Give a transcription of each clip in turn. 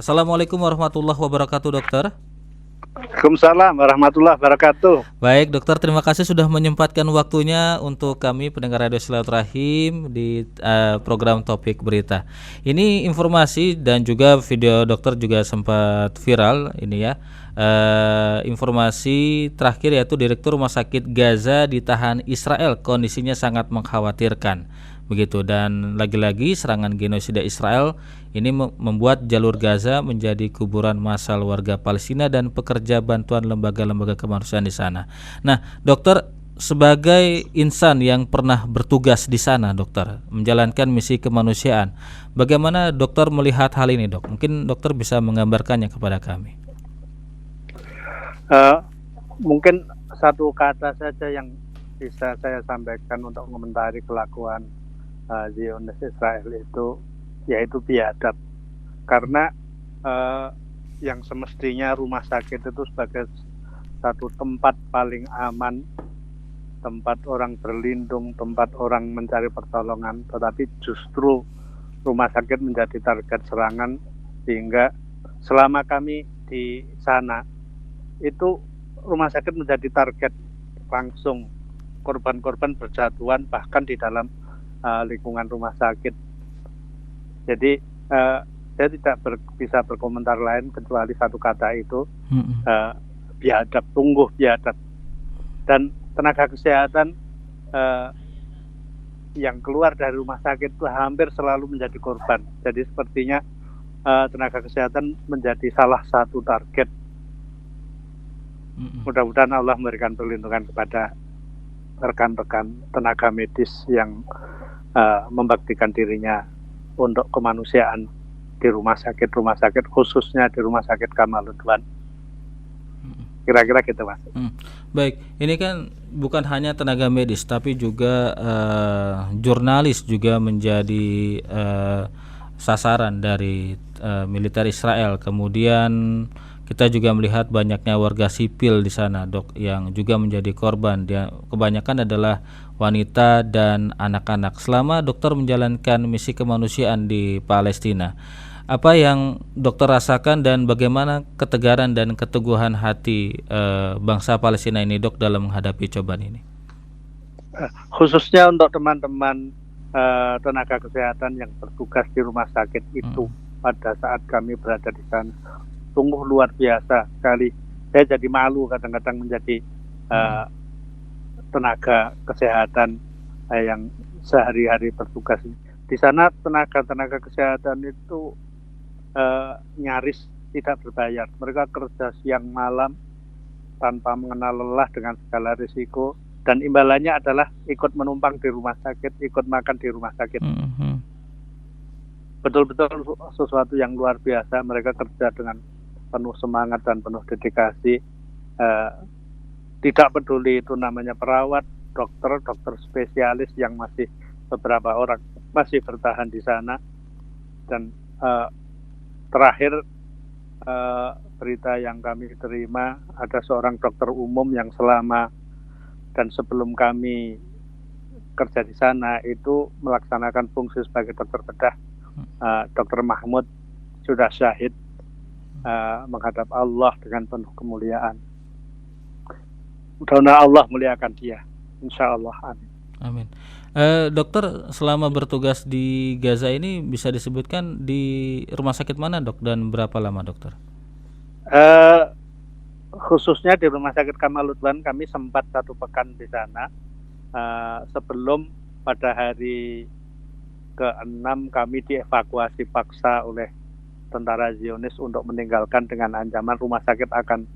Assalamualaikum warahmatullahi wabarakatuh, dokter. Waalaikumsalam warahmatullahi wabarakatuh. Baik, dokter, terima kasih sudah menyempatkan waktunya untuk kami pendengar Radio Silaturahim di program Topik Berita. Ini informasi dan juga video dokter juga sempat viral ini ya. Informasi terakhir yaitu Direktur Rumah Sakit Gaza ditahan Israel, kondisinya sangat mengkhawatirkan. Begitu, dan lagi-lagi serangan genosida Israel ini membuat jalur Gaza menjadi kuburan massal warga Palestina dan pekerja bantuan lembaga-lembaga kemanusiaan di sana. Nah, dokter, sebagai insan yang pernah bertugas di sana, dokter, menjalankan misi kemanusiaan, bagaimana dokter melihat hal ini, dok? Mungkin dokter bisa menggambarkannya kepada kami. Mungkin satu kata saja yang bisa saya sampaikan untuk mengomentari kelakuan Zionis Israel itu, yaitu biadab. Karena yang semestinya rumah sakit itu sebagai satu tempat paling aman, tempat orang berlindung, tempat orang mencari pertolongan, tetapi justru rumah sakit menjadi target serangan, sehingga selama kami di sana itu rumah sakit menjadi target langsung, korban-korban berjatuhan bahkan di dalam lingkungan rumah sakit. Jadi saya tidak bisa berkomentar lain kecuali satu kata itu, biadab, sungguh biadab. Dan tenaga kesehatan yang keluar dari rumah sakit itu hampir selalu menjadi korban. Jadi sepertinya tenaga kesehatan menjadi salah satu target. Mudah-mudahan Allah memberikan perlindungan kepada rekan-rekan tenaga medis yang membaktikan dirinya untuk kemanusiaan di rumah sakit khususnya di Rumah Sakit Kamaludwan. Kira-kira gitu, Mas. Baik, ini kan bukan hanya tenaga medis tapi juga jurnalis juga menjadi sasaran dari militer Israel. Kemudian kita juga melihat banyaknya warga sipil di sana, dok, yang juga menjadi korban. Dia kebanyakan adalah wanita dan anak-anak. Selama dokter menjalankan misi kemanusiaan di Palestina, apa yang dokter rasakan dan bagaimana ketegaran dan keteguhan hati bangsa Palestina ini, dok, dalam menghadapi cobaan ini? Khususnya untuk teman-teman tenaga kesehatan yang bertugas di rumah sakit itu pada saat kami berada di sana, sungguh luar biasa sekali. Saya jadi malu kadang-kadang menjadi tenaga kesehatan yang sehari-hari bertugas di sana. Tenaga kesehatan itu nyaris tidak berbayar. Mereka kerja siang malam tanpa mengenal lelah dengan segala risiko, dan imbalannya adalah ikut menumpang di rumah sakit, ikut makan di rumah sakit. Betul-betul sesuatu yang luar biasa. Mereka kerja dengan penuh semangat dan penuh dedikasi. Tidak peduli itu namanya perawat, dokter spesialis yang masih beberapa orang masih bertahan di sana. Dan terakhir berita yang kami terima, ada seorang dokter umum yang selama dan sebelum kami kerja di sana itu melaksanakan fungsi sebagai dokter bedah. Dokter Mahmud sudah syahid menghadap Allah dengan penuh kemuliaan. Mudah-mudahan Allah muliakan dia, insya Allah. Amin. Amin. Dokter, selama bertugas di Gaza ini bisa disebutkan di rumah sakit mana, dok, dan berapa lama, dokter? Khususnya di Rumah Sakit Kamaludwan kami sempat 1 pekan di sana. Sebelum pada hari ke-6 kami dievakuasi paksa oleh tentara Zionis untuk meninggalkan dengan ancaman rumah sakit akan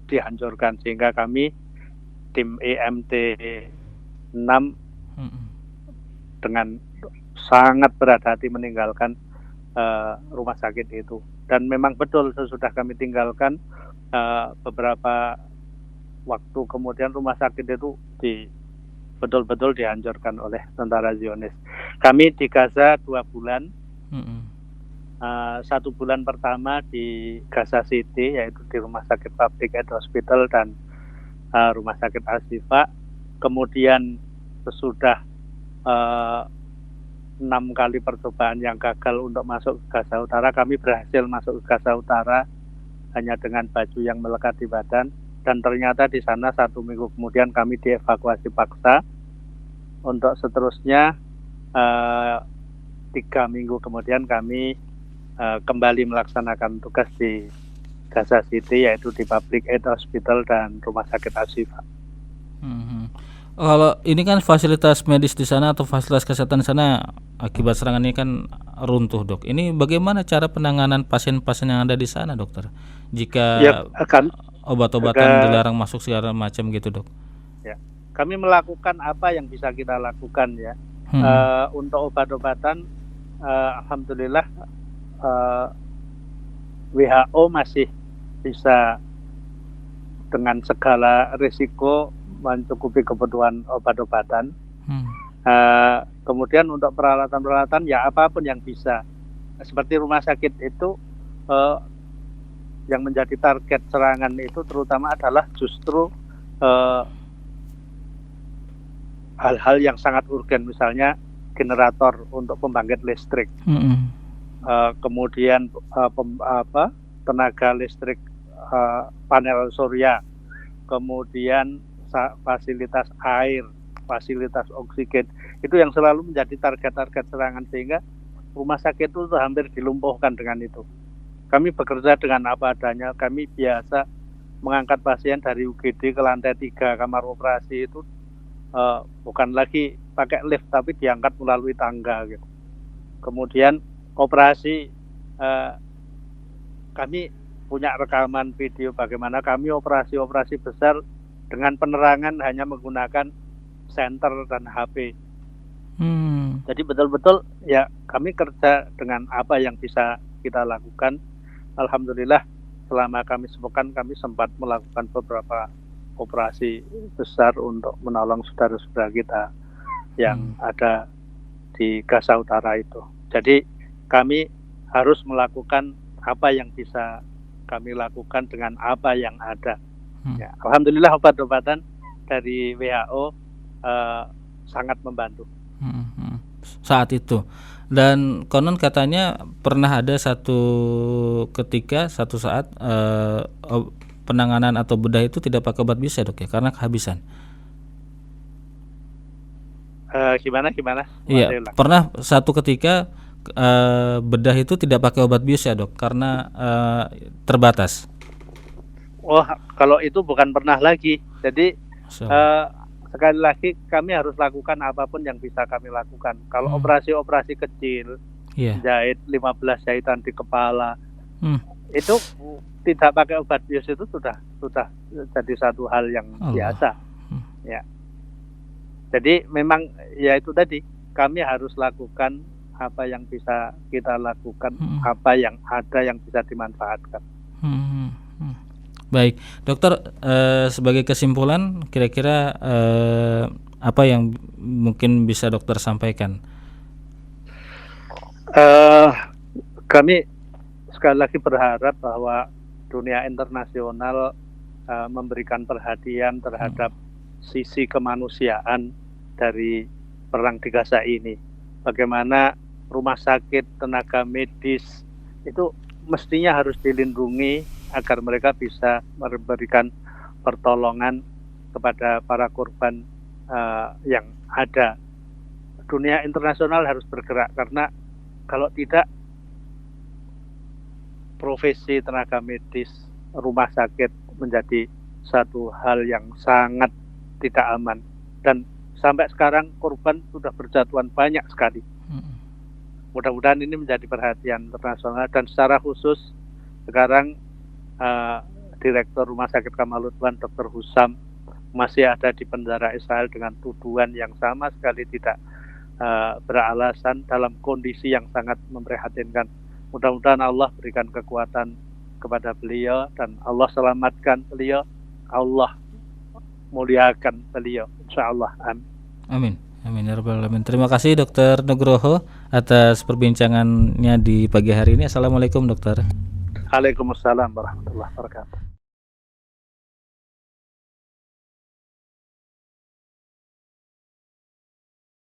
dihancurkan, sehingga kami tim EMT 6 dengan sangat berat hati meninggalkan rumah sakit itu. Dan memang betul, sesudah kami tinggalkan beberapa waktu kemudian rumah sakit itu betul-betul dihancurkan oleh tentara Zionis. Kami di Gaza 2 bulan. 1 bulan pertama di Gaza City, yaitu di Rumah Sakit Public Health Hospital dan Rumah Sakit Al-Shifa. Kemudian sesudah 6 kali percobaan yang gagal untuk masuk ke Gaza Utara, kami berhasil masuk ke Gaza Utara hanya dengan baju yang melekat di badan, dan ternyata di sana 1 minggu kemudian kami dievakuasi paksa. Untuk seterusnya 3 minggu kemudian kami kembali melaksanakan tugas di Gaza City, yaitu di Public Aid Hospital dan Rumah Sakit Ashifa. Kalau ini kan fasilitas medis di sana atau fasilitas kesehatan di sana akibat serangan ini kan runtuh, Dok. Ini bagaimana cara penanganan pasien-pasien yang ada di sana, dokter? Jika obat-obatan dilarang masuk segala macam gitu, Dok. Ya, kami melakukan apa yang bisa kita lakukan ya. Untuk obat-obatan, alhamdulillah WHO masih bisa dengan segala risiko mencukupi kebutuhan obat-obatan. Kemudian untuk peralatan-peralatan ya apapun yang bisa. Seperti rumah sakit itu yang menjadi target serangan itu terutama adalah justru hal-hal yang sangat urgen, misalnya generator untuk pembangkit listrik. Kemudian tenaga listrik panel surya, kemudian fasilitas air, fasilitas oksigen, itu yang selalu menjadi target-target serangan, sehingga rumah sakit itu hampir dilumpuhkan dengan itu. Kami bekerja dengan apa adanya. Kami biasa mengangkat pasien dari UGD ke lantai 3 kamar operasi itu bukan lagi pakai lift, tapi diangkat melalui tangga gitu. Kemudian operasi, kami punya rekaman video bagaimana kami operasi-operasi besar dengan penerangan hanya menggunakan senter dan HP. Jadi betul-betul ya kami kerja dengan apa yang bisa kita lakukan. Alhamdulillah selama kami sepekan kami sempat melakukan beberapa operasi besar untuk menolong saudara-saudara kita yang ada di Gaza Utara itu. Jadi kami harus melakukan apa yang bisa kami lakukan dengan apa yang ada. Ya, alhamdulillah obat-obatan dari WHO sangat membantu saat itu. Dan konon katanya pernah ada satu saat penanganan atau bedah itu tidak pakai obat bius ya, Dok ya, karena kehabisan. Gimana? Iya, pernah satu ketika bedah itu tidak pakai obat bius ya, Dok, karena terbatas. Oh, kalau itu bukan pernah lagi. Jadi sekali lagi kami harus lakukan apapun yang bisa kami lakukan. Kalau operasi-operasi kecil, jahit 15 jahitan di kepala, itu tidak pakai obat bius itu sudah jadi satu hal yang biasa. Ya. Jadi memang ya itu tadi, kami harus lakukan apa yang bisa kita lakukan, apa yang ada yang bisa dimanfaatkan. Baik, dokter, sebagai kesimpulan kira-kira apa yang mungkin bisa dokter sampaikan? Kami sekali lagi berharap bahwa dunia internasional memberikan perhatian terhadap sisi kemanusiaan dari perang di Gaza ini. Bagaimana rumah sakit, tenaga medis itu mestinya harus dilindungi agar mereka bisa memberikan pertolongan kepada para korban yang ada. Dunia internasional harus bergerak, karena kalau tidak, profesi tenaga medis, rumah sakit menjadi satu hal yang sangat tidak aman. Dan sampai sekarang korban sudah berjatuhan banyak sekali. Mudah-mudahan ini menjadi perhatian internasional, dan secara khusus sekarang Direktur Rumah Sakit Kamaludwan Dr. Husam masih ada di penjara Israel dengan tuduhan yang sama sekali tidak beralasan, dalam kondisi yang sangat memprihatinkan. Mudah-mudahan Allah berikan kekuatan kepada beliau dan Allah selamatkan beliau, Allah muliakan beliau, insyaallah. Amin. Amin ya rabbal alamin. Terima kasih Dr. Nugroho atas perbincangannya di pagi hari ini. Assalamualaikum, dokter. Waalaikumsalam warahmatullahi wabarakatuh.